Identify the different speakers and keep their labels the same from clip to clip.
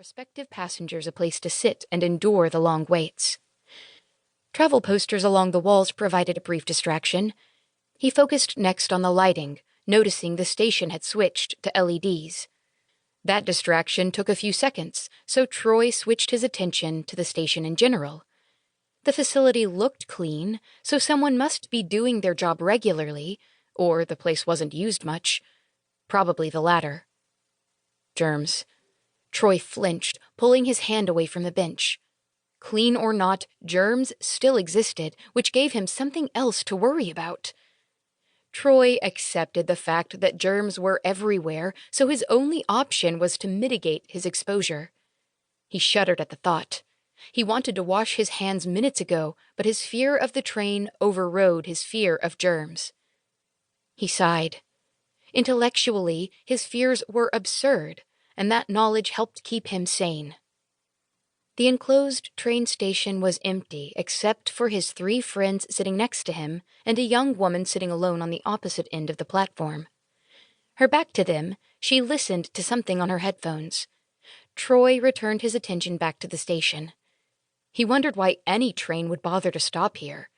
Speaker 1: prospective passengers a place to sit and endure the long waits. Travel posters along the walls provided a brief distraction. He focused next on the lighting, noticing the station had switched to LEDs. That distraction took a few seconds, so Troy switched his attention to the station in general. The facility looked clean, so someone must be doing their job regularly, or the place wasn't used much. Probably the latter. Germs. Troy flinched, pulling his hand away from the bench. Clean or not, germs still existed, which gave him something else to worry about. Troy accepted the fact that germs were everywhere, so his only option was to mitigate his exposure. He shuddered at the thought. He wanted to wash his hands minutes ago, but his fear of the train overrode his fear of germs. He sighed. Intellectually, his fears were absurd, and that knowledge helped keep him sane. The enclosed train station was empty except for his 3 friends sitting next to him and a young woman sitting alone on the opposite end of the platform. Her back to them, she listened to something on her headphones. Troy returned his attention back to the station. He wondered why any train would bother to stop here.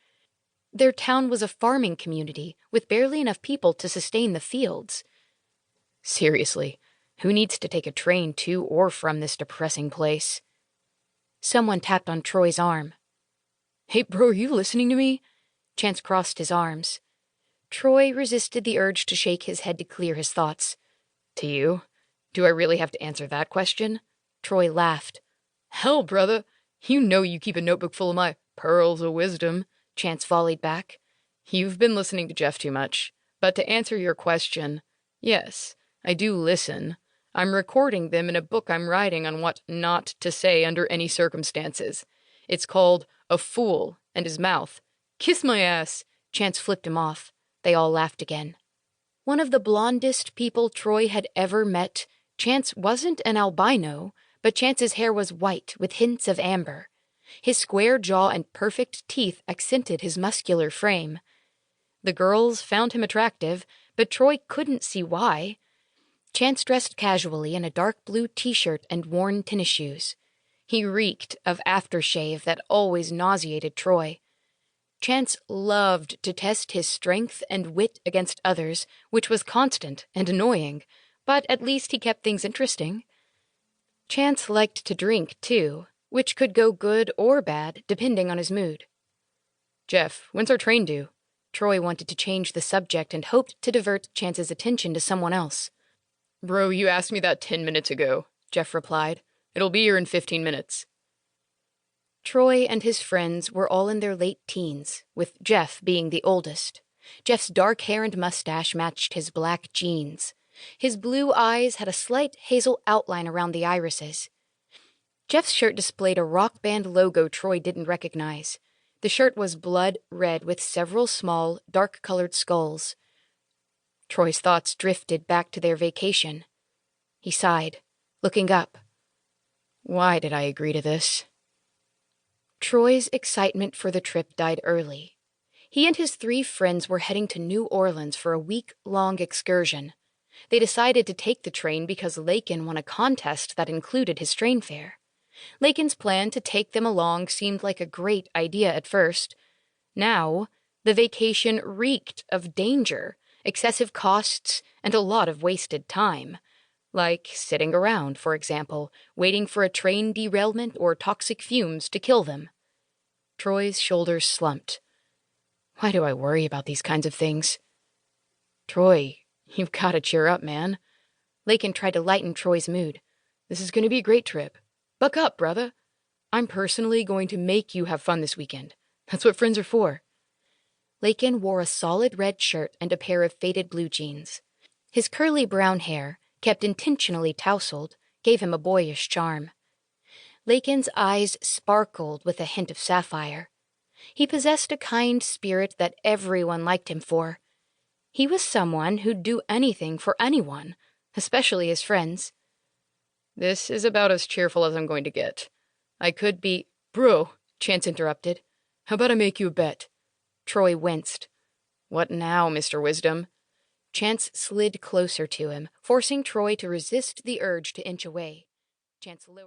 Speaker 1: Their town was a farming community with barely enough people to sustain the fields. Seriously, who needs to take a train to or from this depressing place? Someone tapped on Troy's arm. "Hey, bro, are you listening to me?" Chance crossed his arms. Troy resisted the urge to shake his head to clear his thoughts. "To you? Do I really have to answer that question?" Troy laughed. "Hell, brother, you know you keep a notebook full of my pearls of wisdom," Chance volleyed back. "You've been listening to Jeff too much. But to answer your question, yes, I do listen. I'm recording them in a book I'm writing on what not to say under any circumstances. It's called A Fool and His Mouth. Kiss my ass!" Chance flipped him off. They all laughed again. One of the blondest people Troy had ever met, Chance wasn't an albino, but Chance's hair was white with hints of amber. His square jaw and perfect teeth accented his muscular frame. The girls found him attractive, but Troy couldn't see why. Chance dressed casually in a dark blue t-shirt and worn tennis shoes. He reeked of aftershave that always nauseated Troy. Chance loved to test his strength and wit against others, which was constant and annoying, but at least he kept things interesting. Chance liked to drink, too, which could go good or bad, depending on his mood. "Jeff, when's our train due?" Troy wanted to change the subject and hoped to divert Chance's attention to someone else. "Bro, you asked me that 10 minutes ago," Jeff replied. "It'll be here in 15 minutes. Troy and his friends were all in their late teens, with Jeff being the oldest. Jeff's dark hair and mustache matched his black jeans. His blue eyes had a slight hazel outline around the irises. Jeff's shirt displayed a rock band logo Troy didn't recognize. The shirt was blood red with several small, dark-colored skulls. Troy's thoughts drifted back to their vacation. He sighed, looking up. Why did I agree to this? Troy's excitement for the trip died early. He and his 3 friends were heading to New Orleans for a week-long excursion. They decided to take the train because Lakin won a contest that included his train fare. Lakin's plan to take them along seemed like a great idea at first. Now, the vacation reeked of danger, excessive costs, and a lot of wasted time. Like sitting around, for example, waiting for a train derailment or toxic fumes to kill them. Troy's shoulders slumped. Why do I worry about these kinds of things? Troy, you've got to cheer up, man. Lakin tried to lighten Troy's mood. This is going to be a great trip. Buck up, brother. I'm personally going to make you have fun this weekend. That's what friends are for. Lakin wore a solid red shirt and a pair of faded blue jeans. His curly brown hair, kept intentionally tousled, gave him a boyish charm. Lakin's eyes sparkled with a hint of sapphire. He possessed a kind spirit that everyone liked him for. He was someone who'd do anything for anyone, especially his friends. This is about as cheerful as I'm going to get. I could be— Bro, Chance interrupted. How about I make you a bet? Troy winced. What now, Mr. Wisdom? Chance slid closer to him, forcing Troy to resist the urge to inch away. Chance lowered